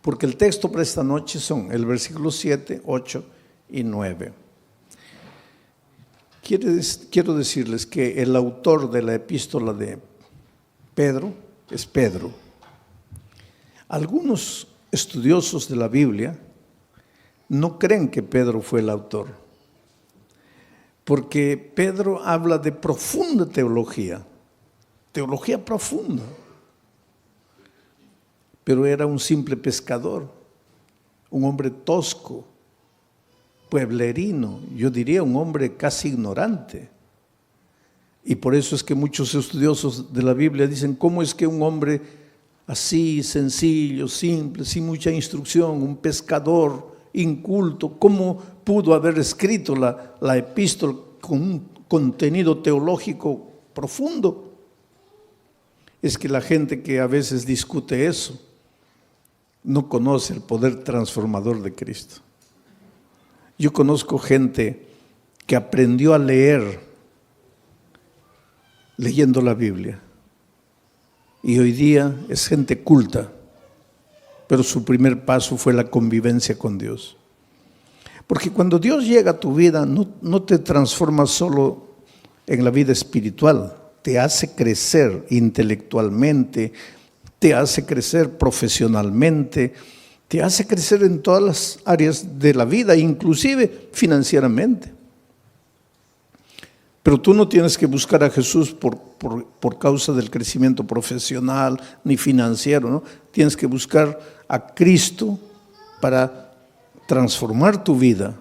porque el texto para esta noche son el versículo 7, 8 y 9. Quiero decirles que el autor de la epístola de Pedro es Pedro. Algunos estudiosos de la Biblia no creen que Pedro fue el autor, porque Pedro habla de profunda teología profunda, pero era un simple pescador, un hombre tosco, pueblerino, yo diría un hombre casi ignorante. Y por eso es que muchos estudiosos de la Biblia dicen, ¿cómo es que un hombre así, sencillo, simple, sin mucha instrucción, un pescador inculto, cómo pudo haber escrito la epístola con un contenido teológico profundo? Es que la gente que a veces discute eso no conoce el poder transformador de Cristo. Yo conozco gente que aprendió a leer leyendo la Biblia y hoy día es gente culta, pero su primer paso fue la convivencia con Dios. Porque cuando Dios llega a tu vida no te transforma solo en la vida espiritual, te hace crecer intelectualmente, te hace crecer profesionalmente, te hace crecer en todas las áreas de la vida, inclusive financieramente. Pero tú no tienes que buscar a Jesús por causa del crecimiento profesional ni financiero, ¿no? Tienes que buscar a Cristo para transformar tu vida.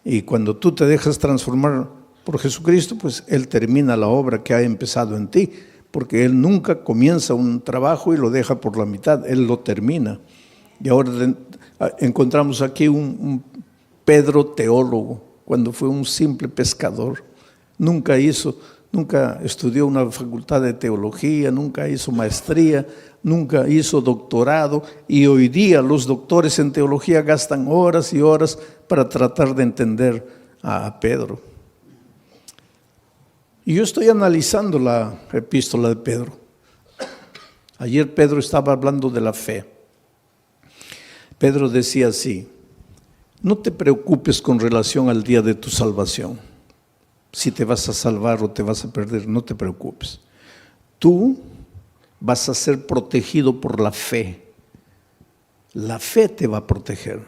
Y cuando tú te dejas transformar por Jesucristo, pues Él termina la obra que ha empezado en ti, porque Él nunca comienza un trabajo y lo deja por la mitad, Él lo termina. Y ahora encontramos aquí un Pedro teólogo, cuando fue un simple pescador. Nunca estudió una facultad de teología, nunca hizo maestría, nunca hizo doctorado, y hoy día los doctores en teología gastan horas y horas para tratar de entender a Pedro. Y yo estoy analizando la epístola de Pedro. Ayer Pedro estaba hablando de la fe. Pedro decía así: no te preocupes con relación al día de tu salvación. Si te vas a salvar o te vas a perder, no te preocupes. Tú vas a ser protegido por la fe. La fe te va a proteger.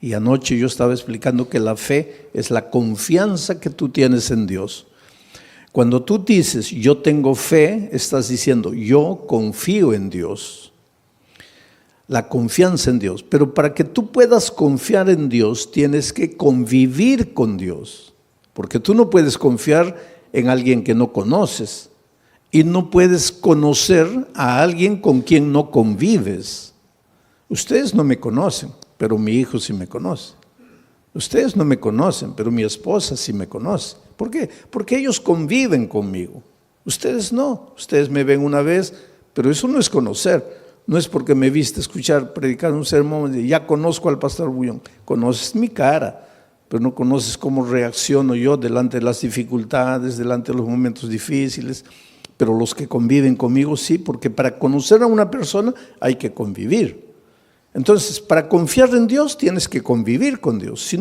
Y anoche yo estaba explicando que la fe es la confianza que tú tienes en Dios. Cuando tú dices, yo tengo fe, estás diciendo, yo confío en Dios. La confianza en Dios. Pero para que tú puedas confiar en Dios, tienes que convivir con Dios. Porque tú no puedes confiar en alguien que no conoces. Y no puedes conocer a alguien con quien no convives. Ustedes no me conocen, pero mi hijo sí me conoce. Ustedes no me conocen, pero mi esposa sí me conoce. ¿Por qué? Porque ellos conviven conmigo. Ustedes no. Ustedes me ven una vez, pero eso no es conocer. No es porque me viste escuchar, predicar un sermón y ya conozco al pastor Bullón. Conoces mi cara, pero no conoces cómo reacciono yo delante de las dificultades, delante de los momentos difíciles. Pero los que conviven conmigo sí, porque para conocer a una persona hay que convivir. Entonces, para confiar en Dios tienes que convivir con Dios. Si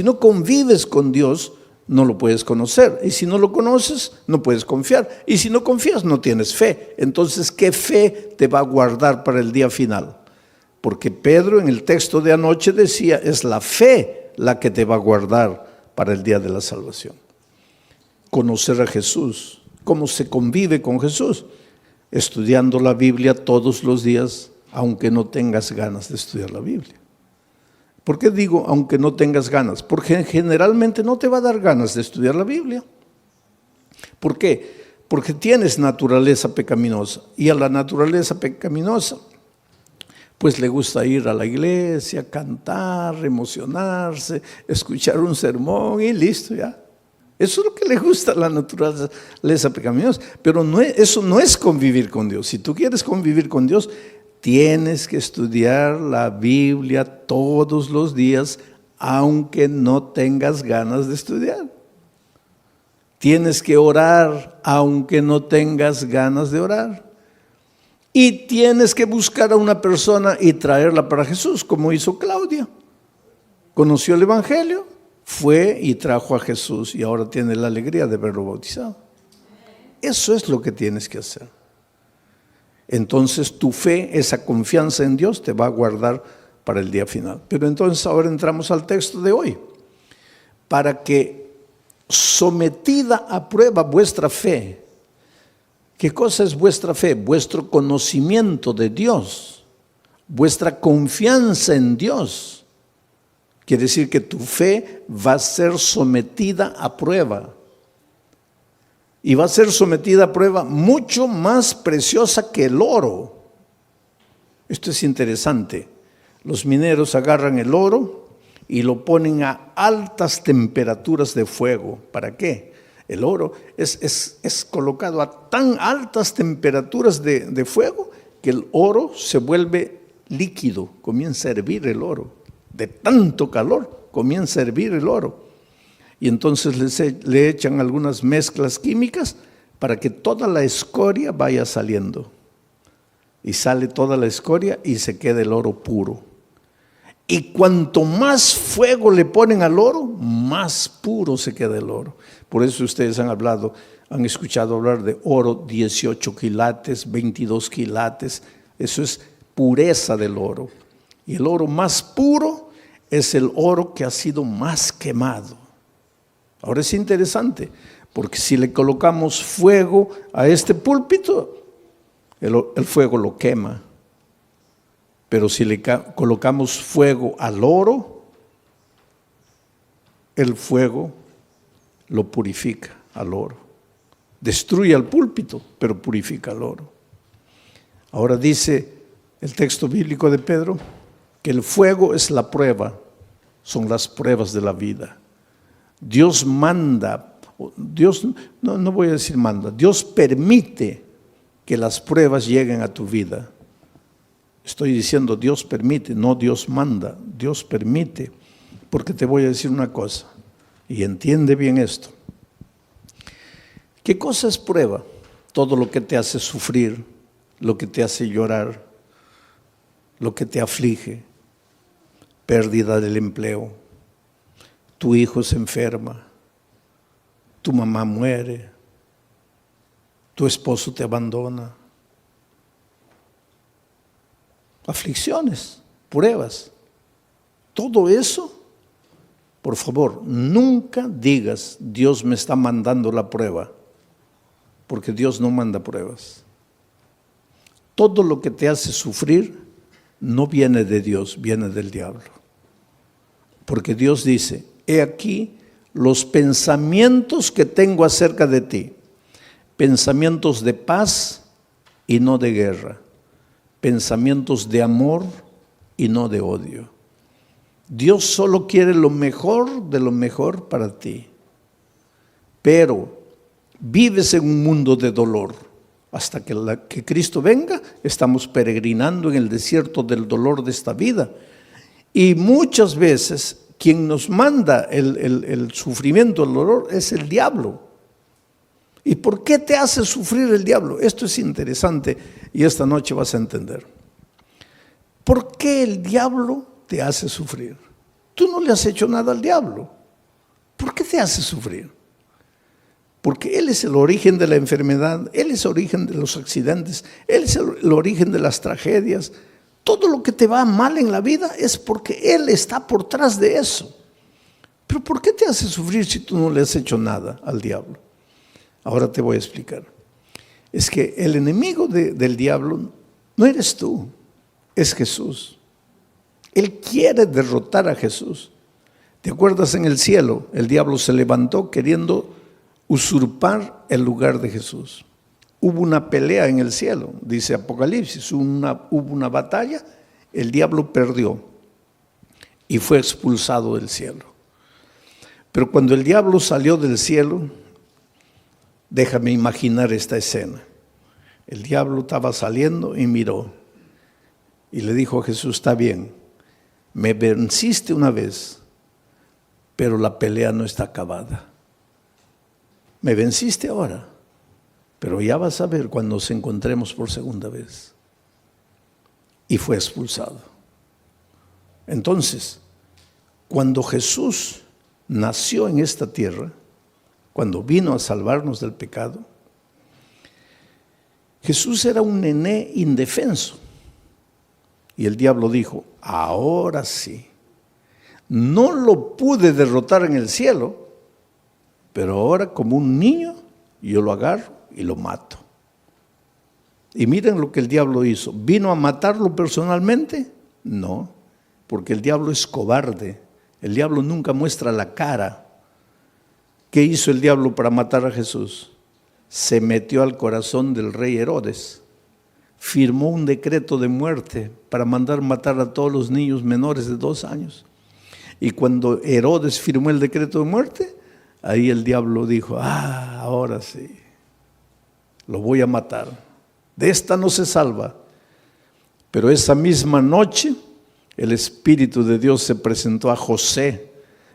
no convives con Dios, no lo puedes conocer. Y si no lo conoces, no puedes confiar. Y si no confías, no tienes fe. Entonces, ¿qué fe te va a guardar para el día final? Porque Pedro en el texto de anoche decía, es la fe la que te va a guardar para el día de la salvación. Conocer a Jesús. ¿Cómo se convive con Jesús? Estudiando la Biblia todos los días, aunque no tengas ganas de estudiar la Biblia. ¿Por qué digo aunque no tengas ganas? Porque generalmente no te va a dar ganas de estudiar la Biblia. ¿Por qué? Porque tienes naturaleza pecaminosa, y a la naturaleza pecaminosa pues le gusta ir a la iglesia, cantar, emocionarse, escuchar un sermón y listo ya. Eso es lo que le gusta a la naturaleza pecaminosa, pero eso no es convivir con Dios. Si tú quieres convivir con Dios, tienes que estudiar la Biblia todos los días, aunque no tengas ganas de estudiar. Tienes que orar, aunque no tengas ganas de orar. Y tienes que buscar a una persona y traerla para Jesús, como hizo Claudia. Conoció el Evangelio, fue y trajo a Jesús y ahora tiene la alegría de verlo bautizado. Eso es lo que tienes que hacer. Entonces tu fe, esa confianza en Dios te va a guardar para el día final. Pero entonces ahora entramos al texto de hoy. Para que sometida a prueba vuestra fe. ¿Qué cosa es vuestra fe? Vuestro conocimiento de Dios, vuestra confianza en Dios. Quiere decir que tu fe va a ser sometida a prueba. Y va a ser sometida a prueba mucho más preciosa que el oro. Esto es interesante. Los mineros agarran el oro y lo ponen a altas temperaturas de fuego. ¿Para qué? El oro es colocado a tan altas temperaturas de fuego que el oro se vuelve líquido, comienza a hervir el oro. De tanto calor comienza a hervir el oro. Y entonces le echan algunas mezclas químicas para que toda la escoria vaya saliendo. Y sale toda la escoria y se queda el oro puro. Y cuanto más fuego le ponen al oro, más puro se queda el oro. Por eso ustedes han escuchado hablar de oro 18 quilates, 22 quilates. Eso es pureza del oro. Y el oro más puro es el oro que ha sido más quemado. Ahora es interesante, porque si le colocamos fuego a este púlpito, el fuego lo quema. Pero si le colocamos fuego al oro, el fuego lo purifica al oro. Destruye al púlpito, pero purifica al oro. Ahora dice el texto bíblico de Pedro que el fuego es la prueba, son las pruebas de la vida. Dios manda, no voy a decir manda, Dios permite que las pruebas lleguen a tu vida. Estoy diciendo Dios permite, no Dios manda, Dios permite. Porque te voy a decir una cosa, y entiende bien esto. ¿Qué cosa es prueba? Todo lo que te hace sufrir, lo que te hace llorar, lo que te aflige, pérdida del empleo, tu hijo se enferma, tu mamá muere, tu esposo te abandona. Aflicciones, pruebas, todo eso, por favor, nunca digas Dios me está mandando la prueba, porque Dios no manda pruebas. Todo lo que te hace sufrir no viene de Dios, viene del diablo. Porque Dios dice, he aquí los pensamientos que tengo acerca de ti, pensamientos de paz y no de guerra, pensamientos de amor y no de odio. Dios solo quiere lo mejor de lo mejor para ti. Pero vives en un mundo de dolor. Hasta que Cristo venga, estamos peregrinando en el desierto del dolor de esta vida. Y muchas veces quien nos manda el sufrimiento, el dolor, es el diablo. ¿Y por qué te hace sufrir el diablo? Esto es interesante y esta noche vas a entender. ¿Por qué el diablo te hace sufrir? Tú no le has hecho nada al diablo. ¿Por qué te hace sufrir? Porque Él es el origen de la enfermedad, Él es el origen de los accidentes, Él es el origen de las tragedias. Todo lo que te va mal en la vida es porque Él está por detrás de eso. Pero ¿por qué te hace sufrir si tú no le has hecho nada al diablo? Ahora te voy a explicar. Es que el enemigo del diablo no eres tú, es Jesús. Él quiere derrotar a Jesús. ¿Te acuerdas en el cielo? El diablo se levantó queriendo usurpar el lugar de Jesús. Hubo una pelea en el cielo, dice Apocalipsis, hubo una batalla, el diablo perdió y fue expulsado del cielo. Pero cuando el diablo salió del cielo, déjame imaginar esta escena. El diablo estaba saliendo y miró y le dijo a Jesús, está bien, me venciste una vez, pero la pelea no está acabada. Me venciste ahora, pero ya vas a ver cuando nos encontremos por segunda vez. y fue expulsado. Entonces, cuando Jesús nació en esta tierra, cuando vino a salvarnos del pecado, Jesús era un nené indefenso. Y el diablo dijo, ahora sí, no lo pude derrotar en el cielo, pero ahora como un niño yo lo agarro y lo mato. Y miren lo que el diablo hizo. ¿Vino a matarlo personalmente? No, porque el diablo es cobarde. El diablo nunca muestra la cara. ¿Qué hizo el diablo para matar a Jesús? Se metió al corazón del rey Herodes. Firmó un decreto de muerte para mandar matar a todos los niños menores de 2 años. Y cuando Herodes firmó el decreto de muerte, ahí el diablo dijo, ahora sí, lo voy a matar. De esta no se salva. Pero esa misma noche, el Espíritu de Dios se presentó a José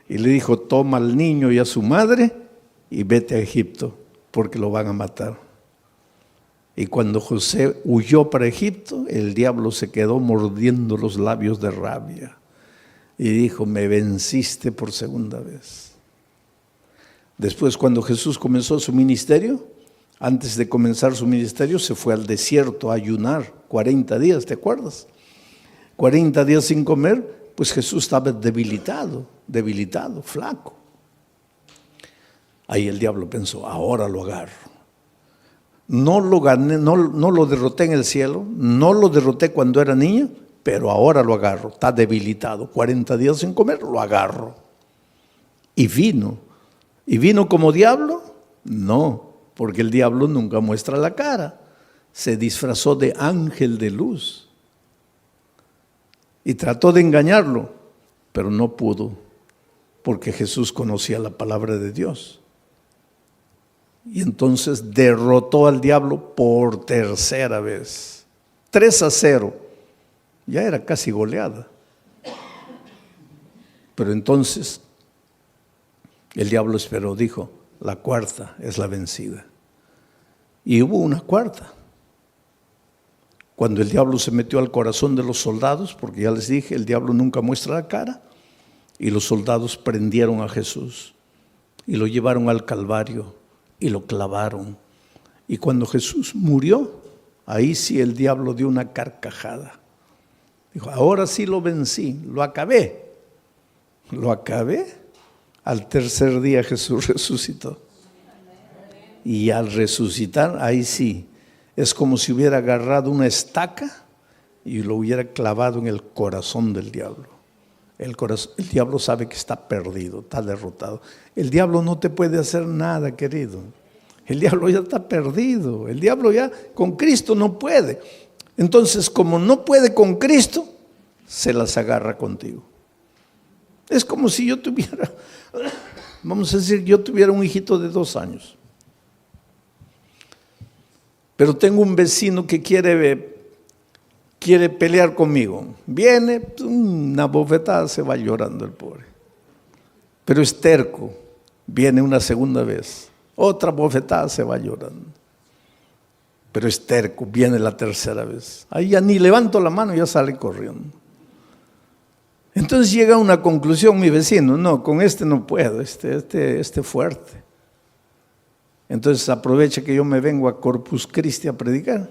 y le dijo, toma al niño y a su madre y vete a Egipto, porque lo van a matar. Y cuando José huyó para Egipto, el diablo se quedó mordiendo los labios de rabia y dijo, me venciste por segunda vez. Después, cuando Jesús comenzó su ministerio, antes de comenzar su ministerio, se fue al desierto a ayunar 40 días, ¿te acuerdas? 40 días sin comer, pues Jesús estaba debilitado, flaco. Ahí el diablo pensó, ahora lo agarro. No lo gané, no lo derroté en el cielo, no lo derroté cuando era niño, pero ahora lo agarro, está debilitado, 40 días sin comer, lo agarro. Y vino como diablo, no, porque el diablo nunca muestra la cara, se disfrazó de ángel de luz y trató de engañarlo, pero no pudo, porque Jesús conocía la palabra de Dios. Y entonces derrotó al diablo por tercera vez. 3-0. Ya era casi goleada. Pero entonces el diablo esperó, dijo, la cuarta es la vencida. Y hubo una cuarta. Cuando el diablo se metió al corazón de los soldados, porque ya les dije, el diablo nunca muestra la cara, y los soldados prendieron a Jesús y lo llevaron al Calvario y lo clavaron. Y cuando Jesús murió, ahí sí el diablo dio una carcajada. Dijo, ahora sí lo vencí, lo acabé. Lo acabé. Al tercer día Jesús resucitó. Y al resucitar, ahí sí, es como si hubiera agarrado una estaca y lo hubiera clavado en el corazón del diablo. El diablo sabe que está perdido, está derrotado. El diablo no te puede hacer nada, querido. El diablo ya está perdido. El diablo ya con Cristo no puede. Entonces, como no puede con Cristo, se las agarra contigo. Es como si yo tuviera, vamos a decir, yo tuviera un hijito de 2 años. Pero tengo un vecino que quiere pelear conmigo. Viene, una bofetada, se va llorando el pobre. Pero es terco. Viene una segunda vez. Otra bofetada, se va llorando. Pero es terco, viene la tercera vez. Ahí ya ni levanto la mano, ya sale corriendo. Entonces llega a una conclusión mi vecino, no, con este no puedo, este fuerte. Entonces aprovecha que yo me vengo a Corpus Christi a predicar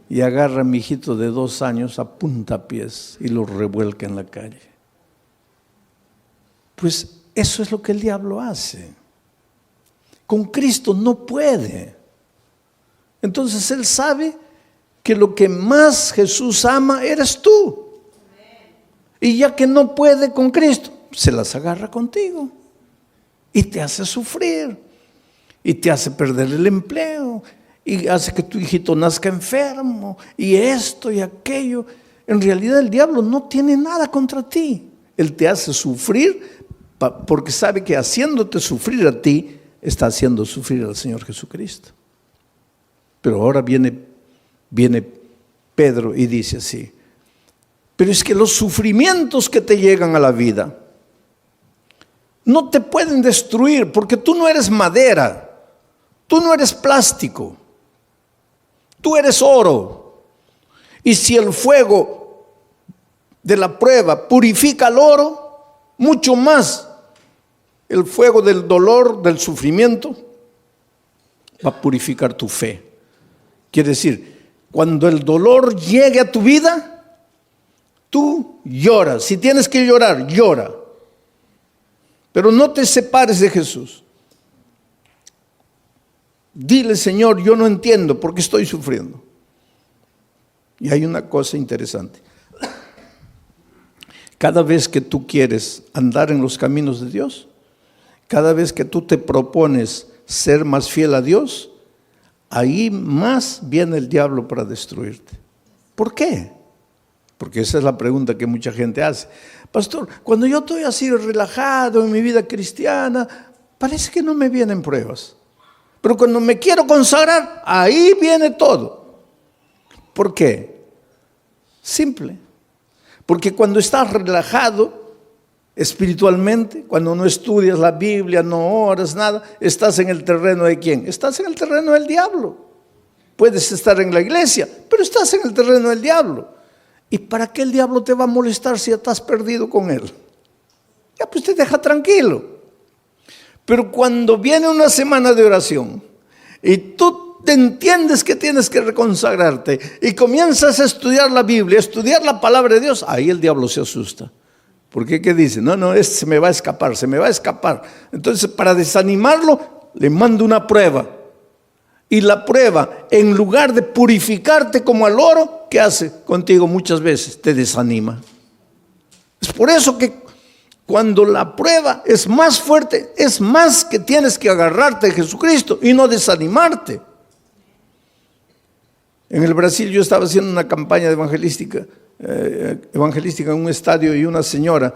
y agarra a mi hijito de 2 años a puntapiés y lo revuelca en la calle. Pues eso es lo que el diablo hace. Con Cristo no puede. Entonces él sabe que lo que más Jesús ama eres tú. Y ya que no puede con Cristo, se las agarra contigo y te hace sufrir y te hace perder el empleo y hace que tu hijito nazca enfermo y esto y aquello. En realidad el diablo no tiene nada contra ti. Él te hace sufrir porque sabe que haciéndote sufrir a ti, está haciendo sufrir al Señor Jesucristo. Pero ahora viene Pedro y dice así, pero es que los sufrimientos que te llegan a la vida no te pueden destruir porque tú no eres madera, tú no eres plástico, tú eres oro. Y si el fuego de la prueba purifica el oro, mucho más el fuego del dolor, del sufrimiento, va a purificar tu fe. Quiere decir, cuando el dolor llegue a tu vida, tú lloras. Si tienes que llorar, llora. Pero no te separes de Jesús. Dile, Señor, yo no entiendo por qué estoy sufriendo. Y hay una cosa interesante. Cada vez que tú quieres andar en los caminos de Dios, cada vez que tú te propones ser más fiel a Dios, ahí más viene el diablo para destruirte. ¿Por qué? Porque esa es la pregunta que mucha gente hace. Pastor, cuando yo estoy así relajado en mi vida cristiana, parece que no me vienen pruebas. Pero cuando me quiero consagrar, ahí viene todo. ¿Por qué? Simple. Porque cuando estás relajado espiritualmente, cuando no estudias la Biblia, no oras, nada, estás en el terreno de ¿quién? Estás en el terreno del diablo. Puedes estar en la iglesia, pero estás en el terreno del diablo. ¿Y para qué el diablo te va a molestar si ya estás perdido con él? Ya pues te deja tranquilo. Pero cuando viene una semana de oración y tú te entiendes que tienes que reconsagrarte y comienzas a estudiar la Biblia, a estudiar la palabra de Dios, ahí el diablo se asusta. Porque ¿qué dice? No, este se me va a escapar, se me va a escapar. Entonces, para desanimarlo, le mando una prueba. Y la prueba, en lugar de purificarte como al oro, ¿qué hace contigo muchas veces? Te desanima. Es por eso que cuando la prueba es más fuerte, es más que tienes que agarrarte de Jesucristo y no desanimarte. En el Brasil yo estaba haciendo una campaña evangelística en un estadio, y una señora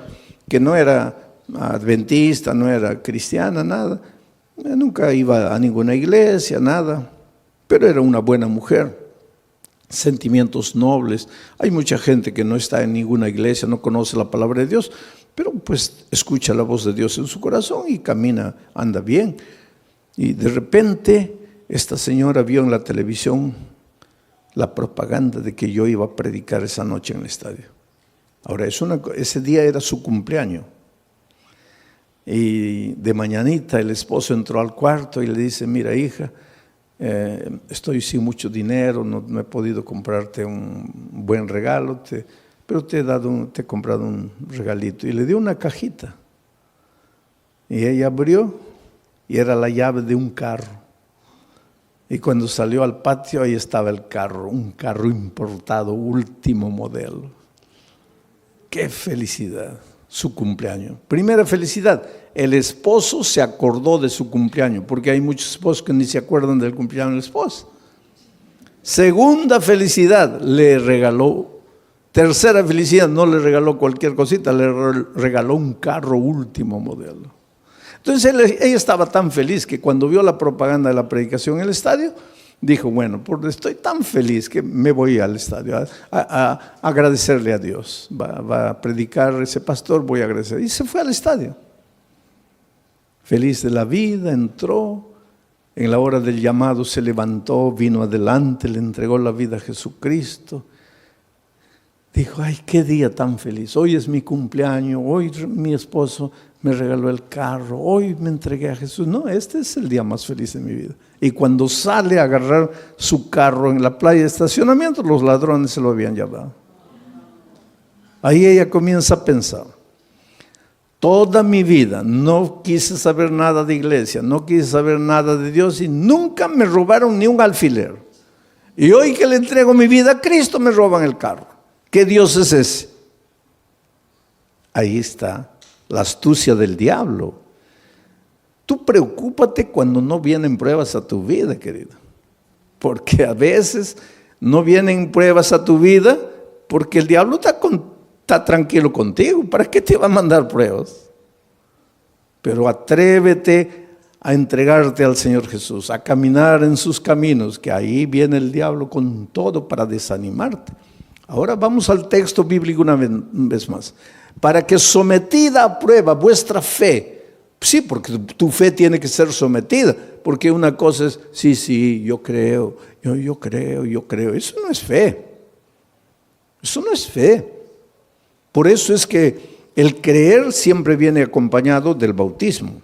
que no era adventista, no era cristiana, nada, nunca iba a ninguna iglesia, nada, pero era una buena mujer, sentimientos nobles. Hay mucha gente que no está en ninguna iglesia, no conoce la palabra de Dios, pero pues escucha la voz de Dios en su corazón y camina, anda bien. Y de repente esta señora vio en la televisión la propaganda de que yo iba a predicar esa noche en el estadio. Ahora, ese día era su cumpleaños. Y de mañanita el esposo entró al cuarto y le dice, mira hija, estoy sin mucho dinero, no he podido comprarte un buen regalo, pero te he comprado un regalito. Y le dio una cajita. Y ella abrió y era la llave de un carro. Y cuando salió al patio, ahí estaba el carro, un carro importado, último modelo. ¡Qué felicidad! Su cumpleaños. Primera felicidad, el esposo se acordó de su cumpleaños, porque hay muchos esposos que ni se acuerdan del cumpleaños del esposo. Segunda felicidad, le regaló. Tercera felicidad, no le regaló cualquier cosita, le regaló un carro último modelo. Entonces ella estaba tan feliz que cuando vio la propaganda de la predicación en el estadio, dijo, bueno, estoy tan feliz que me voy al estadio a agradecerle a Dios. Va a predicar ese pastor, voy a agradecer. Y se fue al estadio. Feliz de la vida, entró. En la hora del llamado se levantó, vino adelante, le entregó la vida a Jesucristo. Dijo, ay, qué día tan feliz. Hoy es mi cumpleaños, hoy mi esposo me regaló el carro, hoy me entregué a Jesús. No, este es el día más feliz de mi vida. Y cuando sale a agarrar su carro en la playa de estacionamiento, los ladrones se lo habían llevado. Ahí ella comienza a pensar, toda mi vida no quise saber nada de iglesia, no quise saber nada de Dios y nunca me robaron ni un alfiler. Y hoy que le entrego mi vida a Cristo me roban el carro. ¿Qué Dios es ese? Ahí está la astucia del diablo. Tú preocúpate cuando no vienen pruebas a tu vida, querido. Porque a veces no vienen pruebas a tu vida porque el diablo está tranquilo contigo. ¿Para qué te va a mandar pruebas? Pero atrévete a entregarte al Señor Jesús, a caminar en sus caminos, que ahí viene el diablo con todo para desanimarte. Ahora vamos al texto bíblico una vez más. Para que sometida a prueba vuestra fe, sí, porque tu fe tiene que ser sometida, porque una cosa es, sí, yo creo, yo creo, eso no es fe. Eso no es fe. Por eso es que el creer siempre viene acompañado del bautismo.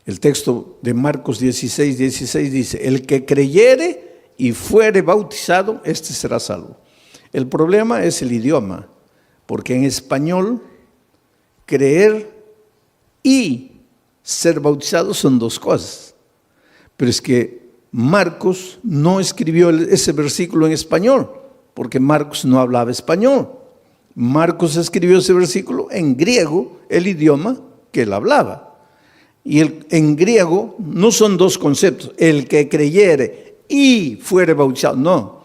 El texto de Marcos 16 dice, el que creyere y fuere bautizado, este será salvo. El problema es el idioma, porque en español creer y ser bautizado son dos cosas. Pero es que Marcos no escribió ese versículo en español, porque Marcos no hablaba español. Marcos escribió ese versículo en griego, el idioma que él hablaba. Y en griego no son dos conceptos, el que creyere y fuere bautizado, no.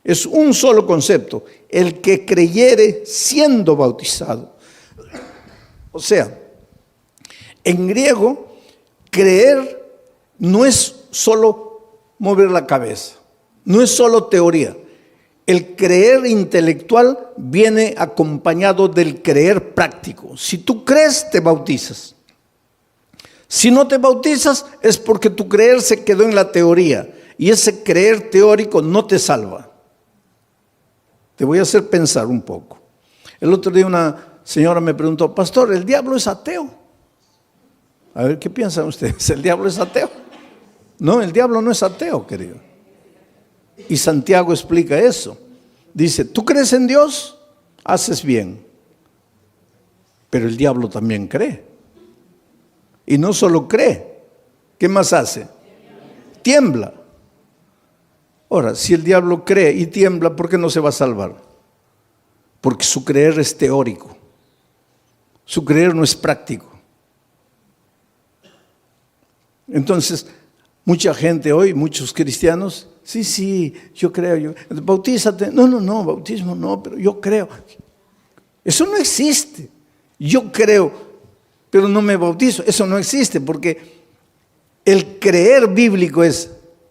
Es un solo concepto, el que creyere siendo bautizado. O sea, en griego, creer no es solo mover la cabeza, no es solo teoría. El creer intelectual viene acompañado del creer práctico. Si tú crees, te bautizas. Si no te bautizas, es porque tu creer se quedó en la teoría. Y ese creer teórico no te salva. Te voy a hacer pensar un poco. El otro día una señora me preguntó, pastor, ¿el diablo es ateo? A ver, ¿qué piensan ustedes? ¿El diablo es ateo? No, el diablo no es ateo, querido. Y Santiago explica eso. Dice, ¿tú crees en Dios? Haces bien. Pero el diablo también cree. Y no solo cree. ¿Qué más hace? Tiembla. Ahora, si el diablo cree y tiembla, ¿por qué no se va a salvar? Porque su creer es teórico. Su creer no es práctico. Entonces, mucha gente hoy, muchos cristianos, sí, yo creo, bautízate. No, bautismo no, pero yo creo. Eso no existe. Yo creo, pero no me bautizo. Eso no existe, porque el creer bíblico es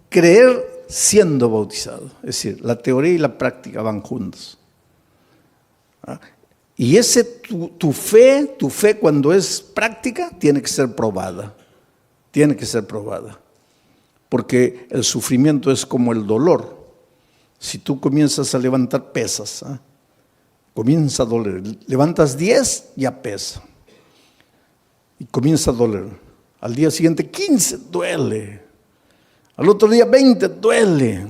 creer siendo bautizado. Es decir, la teoría y la práctica van juntos. Y tu fe cuando es práctica, tiene que ser probada. Tiene que ser probada. Porque el sufrimiento es como el dolor. Si tú comienzas a levantar pesas, comienza a doler. Levantas 10, ya pesa. Y comienza a doler. Al día siguiente 15, duele. Al otro día 20, duele,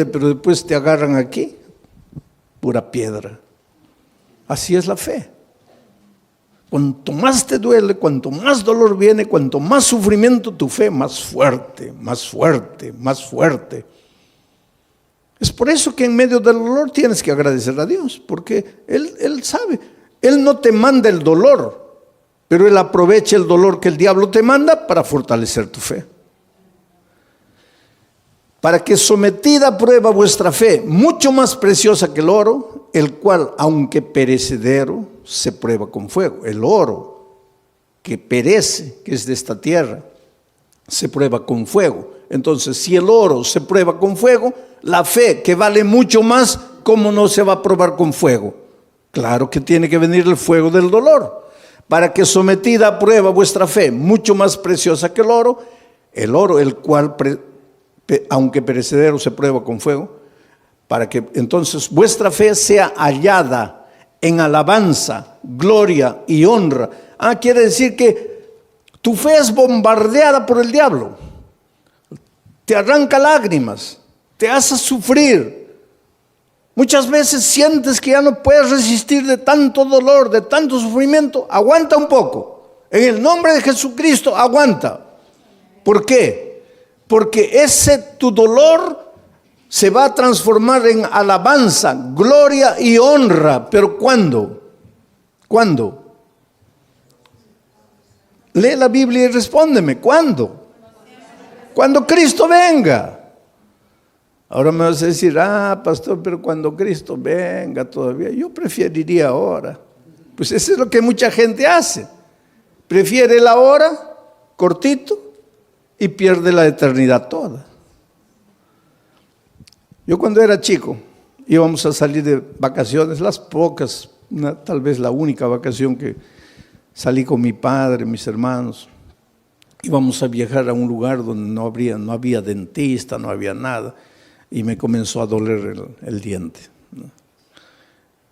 pero después te agarran aquí, pura piedra. Así es la fe. Cuanto más te duele, cuanto más dolor viene, cuanto más sufrimiento, tu fe más fuerte, más fuerte, más fuerte. Es por eso que en medio del dolor tienes que agradecer a Dios, porque Él sabe. Él no te manda el dolor, pero Él aprovecha el dolor que el diablo te manda para fortalecer tu fe. Para que sometida a prueba vuestra fe, mucho más preciosa que el oro, el cual, aunque perecedero, se prueba con fuego. El oro que perece, que es de esta tierra, se prueba con fuego. Entonces, si el oro se prueba con fuego, la fe, que vale mucho más, ¿cómo no se va a probar con fuego? Claro que tiene que venir el fuego del dolor. Para que sometida a prueba vuestra fe, mucho más preciosa que el oro, el cual, aunque perecedero, se prueba con fuego, para que entonces vuestra fe sea hallada en alabanza, gloria y honra. Quiere decir que tu fe es bombardeada por el diablo. Te arranca lágrimas, te hace sufrir. Muchas veces sientes que ya no puedes resistir de tanto dolor, de tanto sufrimiento. Aguanta un poco. En el nombre de Jesucristo, aguanta. ¿Por qué? Porque tu dolor se va a transformar en alabanza, gloria y honra. ¿Pero cuándo? ¿Cuándo? Lee la Biblia y respóndeme. ¿Cuándo? Cuando Cristo venga. Ahora me vas a decir, pastor, pero cuando Cristo venga todavía, yo preferiría ahora. Pues eso es lo que mucha gente hace. Prefiere la hora, cortito, y pierde la eternidad toda. Yo cuando era chico, íbamos a salir de vacaciones, las pocas, tal vez la única vacación que salí con mi padre, mis hermanos. Íbamos a viajar a un lugar donde no había dentista, no había nada. y me comenzó a doler el diente, ¿no?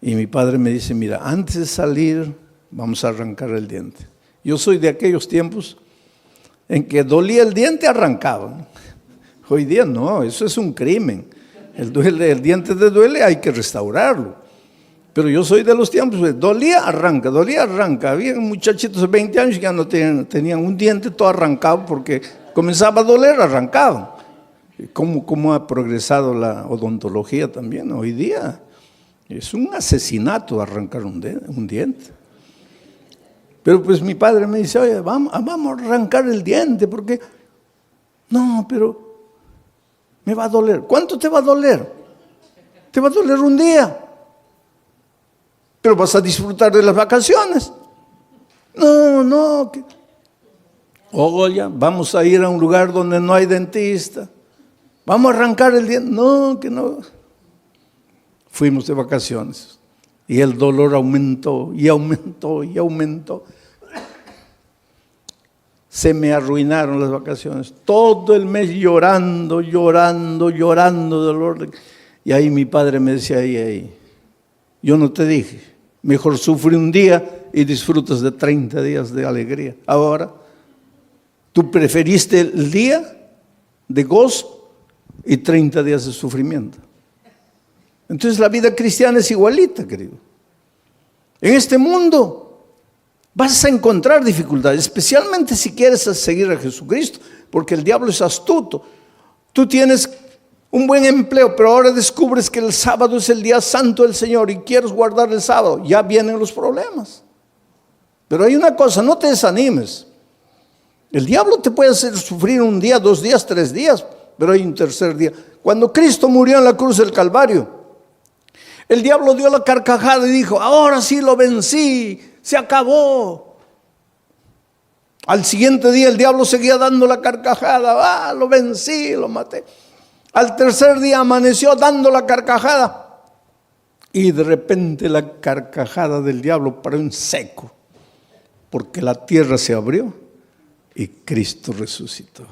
Y mi padre me dice, mira, antes de salir vamos a arrancar el diente. Yo soy de aquellos tiempos en que dolía el diente, arrancaba. Hoy día no, eso es un crimen. El diente te duele, hay que restaurarlo. Pero yo soy de los tiempos, dolía, arranca. Había muchachitos de 20 años que ya no tenían un diente todo arrancado porque comenzaba a doler, arrancaban. ¿Cómo ha progresado la odontología también hoy día? Es un asesinato arrancar un diente. Pero pues mi padre me dice, oye, vamos a arrancar el diente porque... No, pero me va a doler. ¿Cuánto te va a doler? Te va a doler un día. Pero vas a disfrutar de las vacaciones. No. Oye, vamos a ir a un lugar donde no hay dentista. Vamos a arrancar el diente. No, que no. Fuimos de vacaciones y el dolor aumentó y aumentó y aumentó. Se me arruinaron las vacaciones. Todo el mes llorando dolor. Y ahí mi padre me decía, ahí, yo no te dije, mejor sufre un día y disfrutas de 30 días de alegría. Ahora, tú preferiste el día de gozo y 30 días de sufrimiento. Entonces la vida cristiana es igualita, querido. En este mundo vas a encontrar dificultades, especialmente si quieres seguir a Jesucristo, porque el diablo es astuto. Tú tienes un buen empleo, pero ahora descubres que el sábado es el día santo del Señor y quieres guardar el sábado. Ya vienen los problemas. Pero hay una cosa, no te desanimes. El diablo te puede hacer sufrir un día, 2 días, 3 días, pero hay un tercer día. Cuando Cristo murió en la cruz del Calvario, el diablo dio la carcajada y dijo, ahora sí lo vencí, se acabó. Al siguiente día el diablo seguía dando la carcajada, lo vencí, lo maté. Al tercer día amaneció dando la carcajada y de repente la carcajada del diablo paró en seco, porque la tierra se abrió y Cristo resucitó.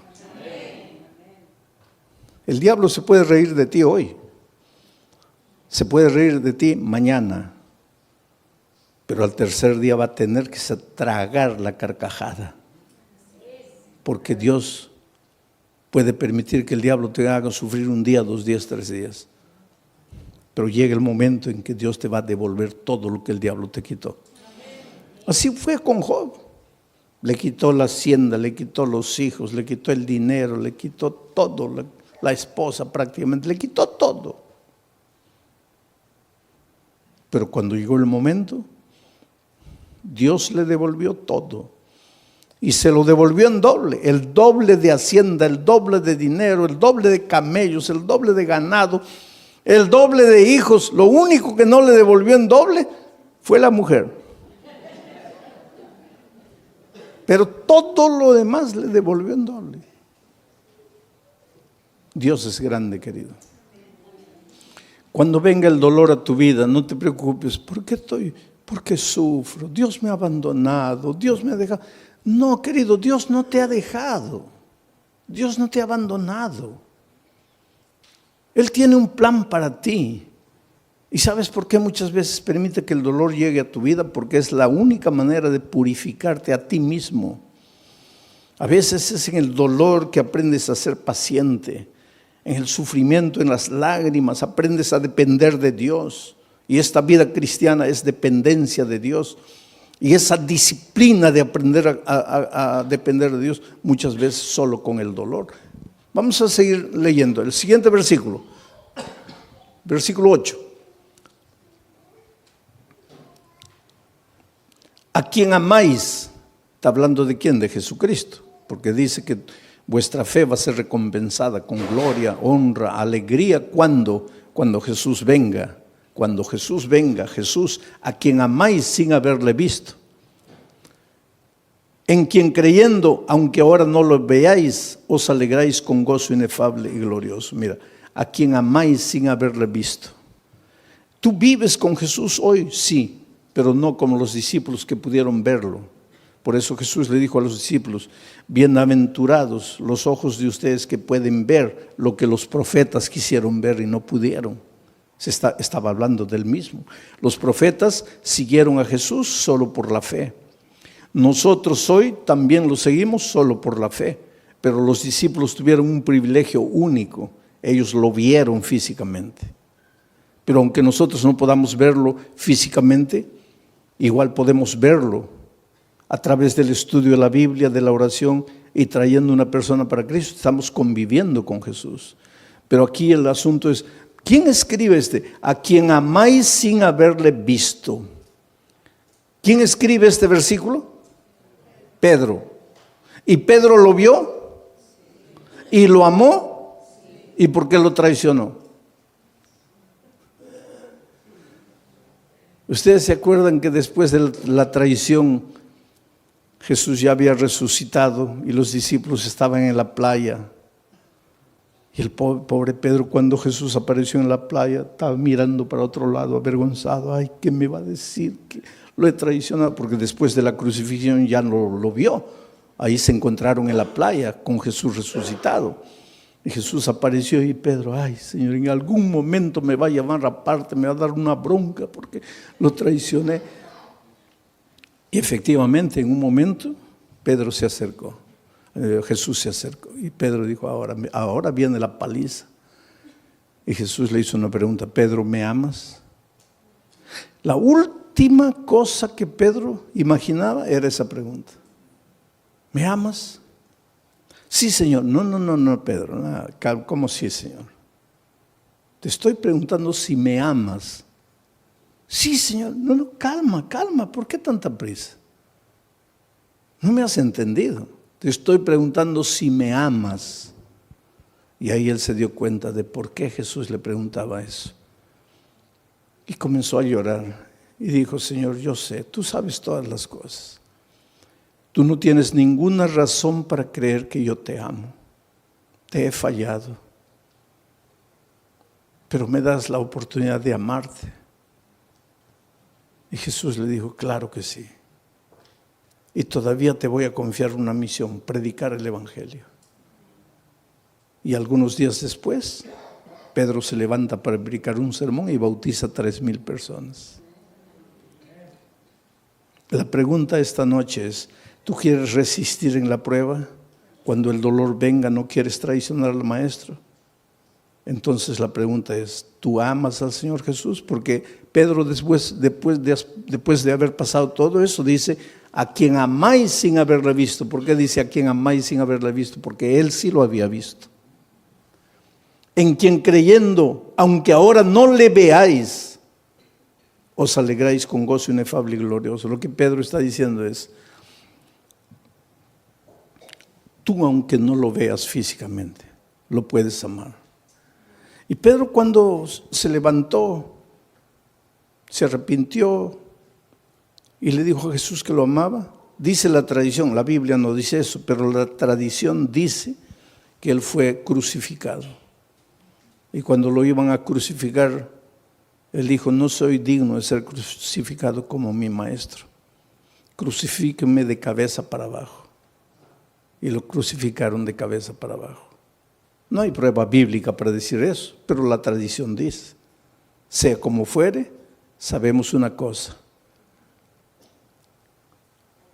El diablo se puede reír de ti hoy. Se puede reír de ti mañana, pero al tercer día va a tener que tragar la carcajada, porque Dios puede permitir que el diablo te haga sufrir un día, 2 días, 3 días, pero llega el momento en que Dios te va a devolver todo lo que el diablo te quitó. Así fue con Job. Le quitó la hacienda, le quitó los hijos, le quitó el dinero, le quitó todo, la esposa prácticamente, le quitó todo. Pero cuando llegó el momento, Dios le devolvió todo. Y se lo devolvió en doble. El doble de hacienda, el doble de dinero, el doble de camellos, el doble de ganado, el doble de hijos. Lo único que no le devolvió en doble fue la mujer. Pero todo lo demás le devolvió en doble. Dios es grande, querido. Cuando venga el dolor a tu vida, no te preocupes. ¿Por qué sufro? Dios me ha abandonado, Dios me ha dejado. No, querido, Dios no te ha dejado. Dios no te ha abandonado. Él tiene un plan para ti. ¿Y sabes por qué muchas veces permite que el dolor llegue a tu vida? Porque es la única manera de purificarte a ti mismo. A veces es en el dolor que aprendes a ser paciente. En el sufrimiento, en las lágrimas, aprendes a depender de Dios. Y esta vida cristiana es dependencia de Dios. Y esa disciplina de aprender a depender de Dios, muchas veces solo con el dolor. Vamos a seguir leyendo. El siguiente versículo. Versículo 8. ¿A quién amáis? Está hablando de quién, de Jesucristo. Porque dice que vuestra fe va a ser recompensada con gloria, honra, alegría. ¿Cuándo? Cuando Jesús venga. Cuando Jesús venga, Jesús a quien amáis sin haberle visto. En quien creyendo, aunque ahora no lo veáis, os alegráis con gozo inefable y glorioso. Mira, a quien amáis sin haberle visto. ¿Tú vives con Jesús hoy? Sí, pero no como los discípulos que pudieron verlo. Por eso Jesús le dijo a los discípulos: bienaventurados los ojos de ustedes que pueden ver lo que los profetas quisieron ver y no pudieron. Estaba hablando del mismo. Los profetas siguieron a Jesús solo por la fe. Nosotros hoy también lo seguimos solo por la fe, pero los discípulos tuvieron un privilegio único. Ellos lo vieron físicamente. Pero aunque nosotros no podamos verlo físicamente, igual podemos verlo a través del estudio de la Biblia, de la oración y trayendo una persona para Cristo. Estamos conviviendo con Jesús. Pero aquí el asunto es, ¿quién escribe a quien amáis sin haberle visto? ¿Quién escribe este versículo? Pedro. ¿Y Pedro lo vio? ¿Y lo amó? ¿Y por qué lo traicionó? ¿Ustedes se acuerdan que después de la traición Jesús ya había resucitado y los discípulos estaban en la playa? Y el pobre Pedro, cuando Jesús apareció en la playa, estaba mirando para otro lado, avergonzado. Ay, ¿qué me va a decir? Que lo he traicionado, porque después de la crucifixión ya no lo vio. Ahí se encontraron en la playa con Jesús resucitado. Y Jesús apareció y Pedro: ay, Señor, en algún momento me va a llamar aparte, me va a dar una bronca porque lo traicioné. Y efectivamente, en un momento, Pedro se acercó. Jesús se acercó y Pedro dijo: ahora viene la paliza. Y Jesús le hizo una pregunta: Pedro, ¿me amas? La última cosa que Pedro imaginaba era esa pregunta: ¿me amas? Sí, Señor. No, Pedro. No, ¿cómo sí, Señor? Te estoy preguntando si me amas. Sí, Señor. No, calma. ¿Por qué tanta prisa? No me has entendido. Te estoy preguntando si me amas. Y ahí él se dio cuenta de por qué Jesús le preguntaba eso. Y comenzó a llorar. Y dijo: Señor, yo sé, tú sabes todas las cosas. Tú no tienes ninguna razón para creer que yo te amo. Te he fallado. Pero me das la oportunidad de amarte. Y Jesús le dijo: claro que sí. Y todavía te voy a confiar una misión: predicar el Evangelio. Y algunos días después, Pedro se levanta para predicar un sermón y bautiza a 3,000 personas. La pregunta esta noche es: ¿tú quieres resistir en la prueba? Cuando el dolor venga, ¿no quieres traicionar al Maestro? Entonces la pregunta es: ¿tú amas al Señor Jesús? Porque Pedro después de haber pasado todo eso dice: a quien amáis sin haberle visto. ¿Por qué dice a quien amáis sin haberle visto? Porque él sí lo había visto. En quien creyendo, aunque ahora no le veáis, os alegráis con gozo inefable y glorioso. Lo que Pedro está diciendo es: tú, aunque no lo veas físicamente, lo puedes amar. Y Pedro, cuando se levantó, se arrepintió y le dijo a Jesús que lo amaba. Dice la tradición, la Biblia no dice eso, pero la tradición dice que él fue crucificado. Y cuando lo iban a crucificar, él dijo: no soy digno de ser crucificado como mi Maestro. Crucifíquenme de cabeza para abajo. Y lo crucificaron de cabeza para abajo. No hay prueba bíblica para decir eso, pero la tradición dice. Sea como fuere, sabemos una cosa: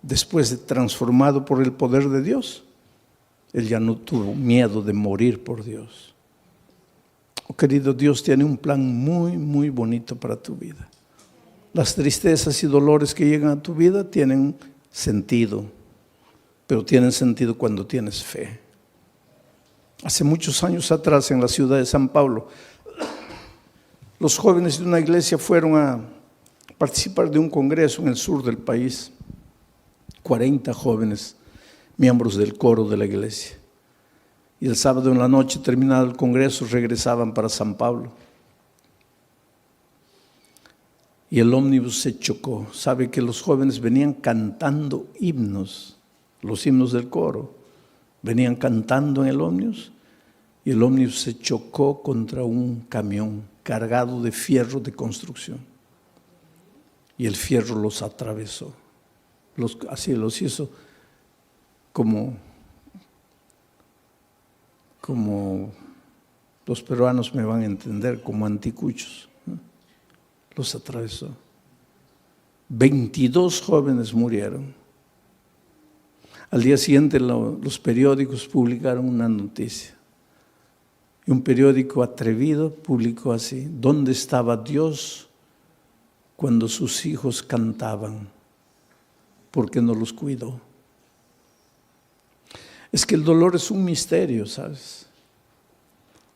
después de transformado por el poder de Dios, él ya no tuvo miedo de morir por Dios. Oh, querido, Dios tiene un plan muy, muy bonito para tu vida. Las tristezas y dolores que llegan a tu vida tienen sentido, pero tienen sentido cuando tienes fe. Hace muchos años atrás, en la ciudad de San Pablo, los jóvenes de una iglesia fueron a participar de un congreso en el sur del país. 40 jóvenes, miembros del coro de la iglesia. Y el sábado en la noche, terminado el congreso, regresaban para San Pablo. Y el ómnibus se chocó. Sabe que los jóvenes venían cantando himnos, los himnos del coro. Venían cantando en el ómnibus y el ómnibus se chocó contra un camión cargado de fierro de construcción. Y el fierro los atravesó. así los hizo como los peruanos me van a entender, como anticuchos, ¿no? Los atravesó. 22 jóvenes murieron. Al día siguiente los periódicos publicaron una noticia. Y un periódico atrevido publicó así: ¿dónde estaba Dios cuando sus hijos cantaban? ¿Por qué no los cuidó? Es que el dolor es un misterio, ¿sabes?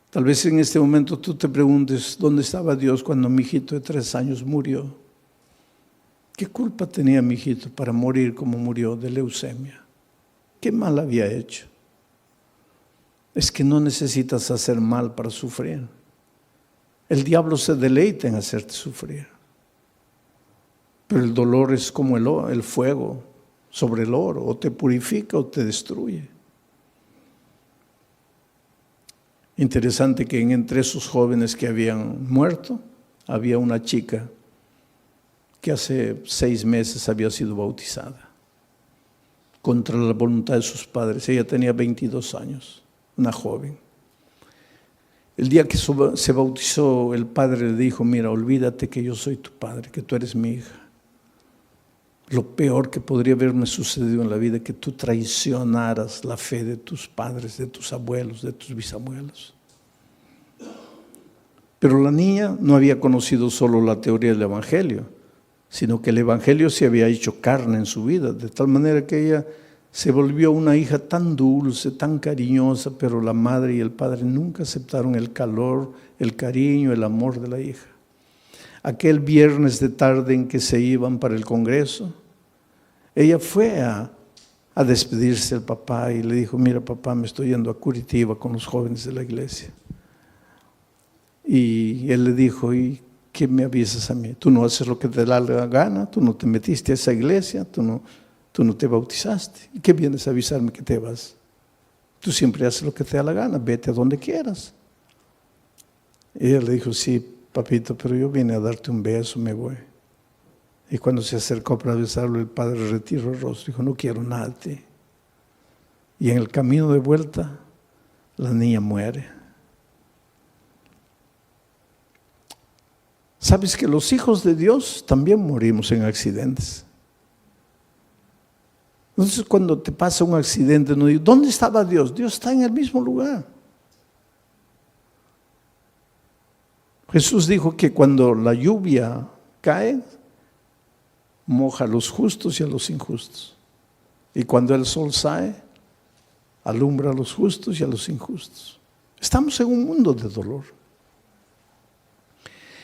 Tal vez en este momento tú te preguntes, ¿dónde estaba Dios cuando mi hijito de 3 años murió? ¿Qué culpa tenía mi hijito para morir como murió de leucemia? ¿Qué mal había hecho? Es que no necesitas hacer mal para sufrir. El diablo se deleita en hacerte sufrir. Pero el dolor es como el fuego sobre el oro, o te purifica o te destruye. Interesante que entre esos jóvenes que habían muerto, había una chica que hace 6 meses había sido bautizada, contra la voluntad de sus padres. Ella tenía 22 años, una joven. El día que se bautizó, el padre le dijo: mira, olvídate que yo soy tu padre, que tú eres mi hija. Lo peor que podría haberme sucedido en la vida es que tú traicionaras la fe de tus padres, de tus abuelos, de tus bisabuelos. Pero la niña no había conocido solo la teoría del Evangelio, sino que el Evangelio se había hecho carne en su vida, de tal manera que ella se volvió una hija tan dulce, tan cariñosa, pero la madre y el padre nunca aceptaron el calor, el cariño, el amor de la hija. Aquel viernes de tarde en que se iban para el congreso, ella fue a despedirse del papá y le dijo: mira papá, me estoy yendo a Curitiba con los jóvenes de la iglesia. Y él le dijo: ¿y qué me avisas a mí? Tú no haces lo que te da la gana, tú no te metiste a esa iglesia, tú no te bautizaste. ¿Y qué vienes a avisarme que te vas? Tú siempre haces lo que te da la gana, vete a donde quieras. Y ella le dijo: sí, papito, pero yo vine a darte un beso, me voy. Y cuando se acercó para besarlo, el padre retiró el rostro y dijo: no quiero nada de ti. Y en el camino de vuelta, la niña muere. ¿Sabes que los hijos de Dios también morimos en accidentes? Entonces, cuando te pasa un accidente, no digo: ¿dónde estaba Dios? Dios está en el mismo lugar. Jesús dijo que cuando la lluvia cae, moja a los justos y a los injustos. Y cuando el sol sale, alumbra a los justos y a los injustos. Estamos en un mundo de dolor.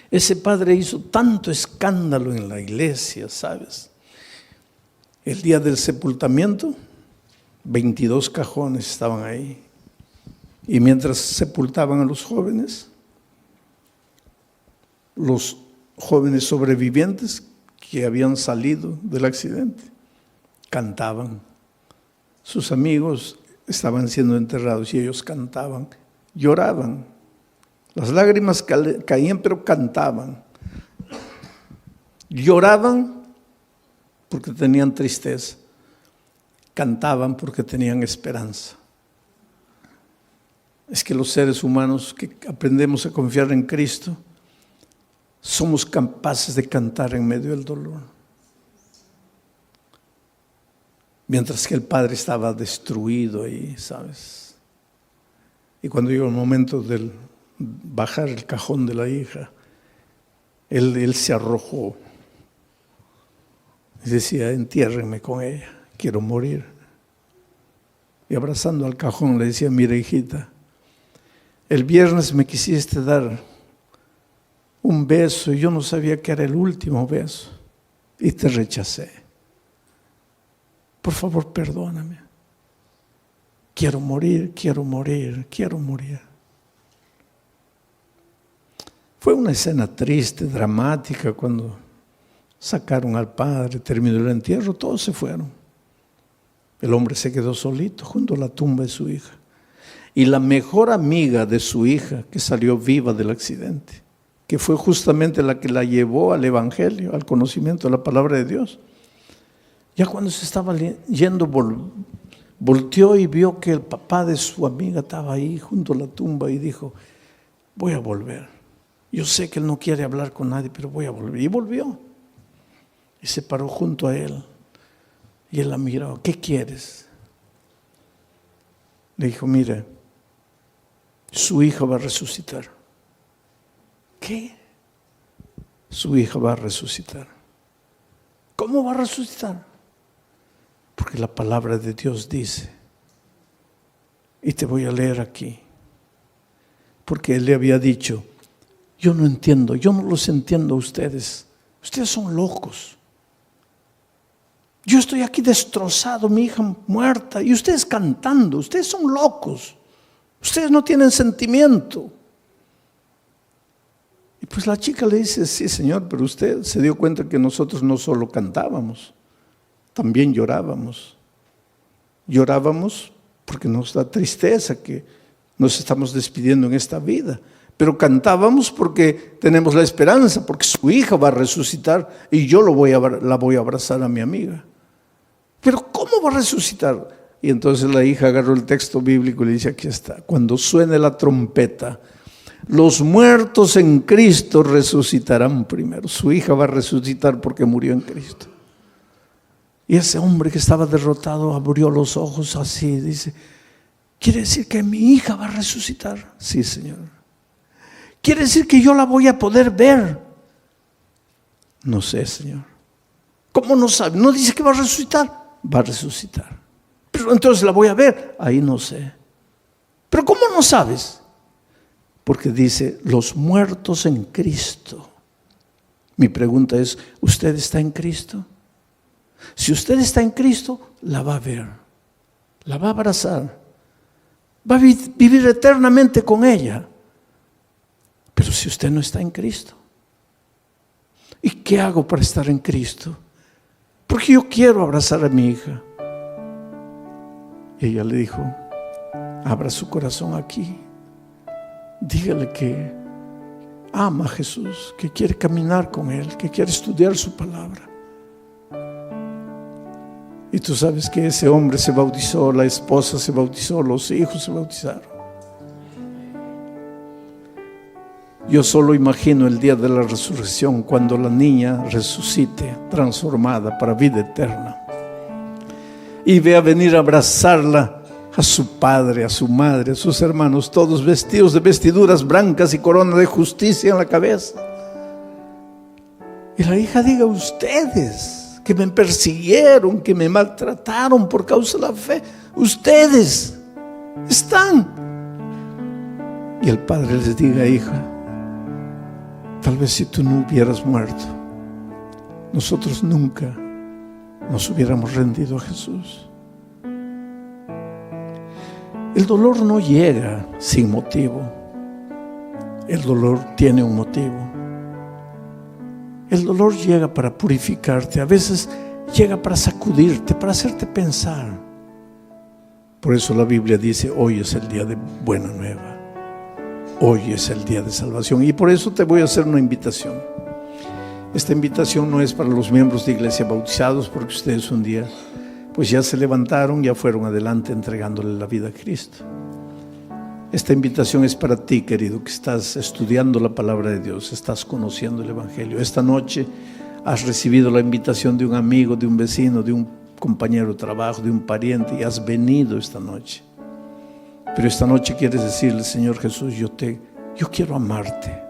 Ese padre hizo tanto escándalo en la iglesia, ¿sabes? El día del sepultamiento, 22 cajones estaban ahí. Y mientras sepultaban a los jóvenes sobrevivientes que habían salido del accidente, cantaban. Sus amigos estaban siendo enterrados y ellos cantaban, lloraban. Las lágrimas caían, pero cantaban. Lloraban porque tenían tristeza. Cantaban porque tenían esperanza. Es que los seres humanos que aprendemos a confiar en Cristo, somos capaces de cantar en medio del dolor. Mientras que el padre estaba destruido ahí, ¿sabes? Y cuando llegó el momento del bajar el cajón de la hija, él se arrojó y decía: entiérrenme con ella, quiero morir. Y abrazando al cajón le decía: mira hijita, el viernes me quisiste dar un beso y yo no sabía que era el último beso y te rechacé. Por favor, perdóname. Quiero morir, quiero morir, quiero morir. Fue una escena triste, dramática, cuando sacaron al padre, terminó el entierro, todos se fueron. El hombre se quedó solito junto a la tumba de su hija. Y la mejor amiga de su hija, que salió viva del accidente, que fue justamente la que la llevó al Evangelio, al conocimiento de la palabra de Dios, Ya cuando se estaba yendo, volteó y vio que el papá de su amiga estaba ahí junto a la tumba y dijo, voy a volver. Yo sé que él no quiere hablar con nadie, pero voy a volver. Y volvió. Y se paró junto a él. Y él la miró, ¿qué quieres? Le dijo, mire, su hija va a resucitar. ¿Qué? Su hija va a resucitar. ¿Cómo va a resucitar? Porque la palabra de Dios dice, y te voy a leer aquí, porque él le había dicho, yo no entiendo, yo no los entiendo a ustedes, ustedes son locos. Yo estoy aquí destrozado, mi hija muerta, y ustedes cantando, ustedes son locos, ustedes no tienen sentimiento. Y pues la chica le dice, sí señor, pero usted se dio cuenta que nosotros no solo cantábamos, también llorábamos. Llorábamos porque nos da tristeza que nos estamos despidiendo en esta vida. Pero cantábamos porque tenemos la esperanza, porque su hija va a resucitar y yo la voy a abrazar a mi amiga. Pero ¿cómo va a resucitar? Y entonces la hija agarró el texto bíblico y le dice, aquí está, cuando suene la trompeta, los muertos en Cristo resucitarán primero. Su hija va a resucitar porque murió en Cristo. Y ese hombre que estaba derrotado abrió los ojos así, dice, ¿quiere decir que mi hija va a resucitar? Sí, Señor. ¿Quiere decir que yo la voy a poder ver? No sé, Señor. ¿Cómo no sabe? ¿No dice que va a resucitar? Va a resucitar. Pero entonces la voy a ver. Ahí no sé. ¿Pero cómo no sabes? Porque dice, los muertos en Cristo. Mi pregunta es, ¿usted está en Cristo? Si usted está en Cristo, la va a ver, la va a abrazar, va a vivir eternamente con ella. Pero si usted no está en Cristo, ¿y qué hago para estar en Cristo? Porque yo quiero abrazar a mi hija. Y ella le dijo, abra su corazón aquí, dígale que ama a Jesús, que quiere caminar con Él, que quiere estudiar su palabra. Y tú sabes que ese hombre se bautizó, la esposa se bautizó, los hijos se bautizaron. Yo solo imagino el día de la resurrección, cuando la niña resucite, transformada para vida eterna, y vea venir a abrazarla a su padre, a su madre, a sus hermanos, todos vestidos de vestiduras blancas y corona de justicia en la cabeza. Y la hija diga, ustedes que me persiguieron, que me maltrataron por causa de la fe, ustedes están. Y el padre les diga, hija, tal vez si tú no hubieras muerto, nosotros nunca nos hubiéramos rendido a Jesús. El dolor no llega sin motivo. El dolor tiene un motivo. El dolor llega para purificarte, a veces llega para sacudirte, para hacerte pensar. Por eso la Biblia dice, hoy es el día de buena nueva, hoy es el día de salvación. Y por eso te voy a hacer una invitación. Esta invitación no es para los miembros de iglesia bautizados, porque ustedes un día pues ya se levantaron, ya fueron adelante entregándole la vida a Cristo. Esta invitación es para ti, querido, que estás estudiando la palabra de Dios, estás conociendo el Evangelio. Esta noche has recibido la invitación de un amigo, de un vecino, de un compañero de trabajo, de un pariente, y has venido esta noche. Pero esta noche quieres decirle, Señor Jesús, yo quiero amarte.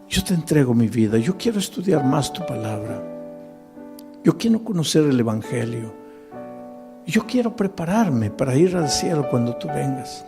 Yo te entrego mi vida, yo quiero estudiar más tu palabra. Yo quiero conocer el Evangelio. Yo quiero prepararme para ir al cielo cuando tú vengas.